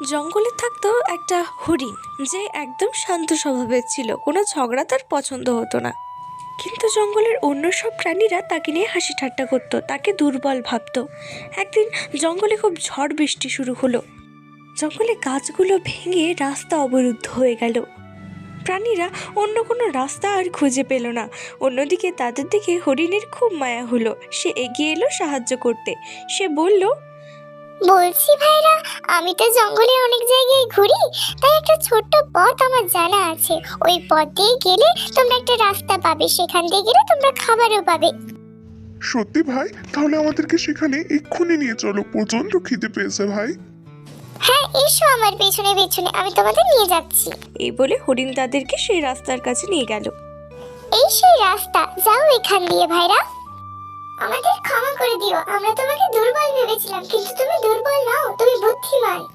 জঙ্গলে থাকতো একটা হরিণ, যে একদম শান্ত স্বভাবের ছিল। কোনো ঝগড়া তার পছন্দ হতো না। কিন্তু জঙ্গলের অন্য সব প্রাণীরা তাকে নিয়ে হাসি ঠাট্টা করতো, তাকে দুর্বল ভাবতো। একদিন জঙ্গলে খুব ঝড় বৃষ্টি শুরু হলো। জঙ্গলে গাছগুলো ভেঙে রাস্তা অবরুদ্ধ হয়ে গেল। প্রাণীরা অন্য কোনো রাস্তা আর খুঁজে পেল না। অন্যদিকে তাদের দিকে হরিণের খুব মায়া হলো। সে এগিয়ে এলো সাহায্য করতে। সে বলল, বলছি ভাইরা, আমি তো জঙ্গলে অনেক জায়গায় ঘুরি, তাই একটা ছোট্ট পথ আমার জানা আছে। ওই পথ দিয়ে গেলে তোমরা একটা রাস্তা পাবে, সেখান দিয়ে গেলে তোমরা খাবারও পাবে। সত্যি ভাই? তাহলে আমাদেরকে সেখানে এক্ষুনি নিয়ে চলো, প্রচন্ড খিদে পেয়েছে ভাই। হ্যাঁ, এসো আমার পেছনে পেছনে, আমি তোমাদের নিয়ে যাচ্ছি। এই বলে হরিণ তাদেরকে সেই রাস্তার কাছে নিয়ে গেল। এই সেই রাস্তা, যাও এখান দিয়ে ভাইরা। আমাদের ক্ষমা করে দিও, আমরা তোমাকে দুর্বল ভেবেছিলাম, কিন্তু তুমি দুর্বল নও, তুমি বুদ্ধিমান।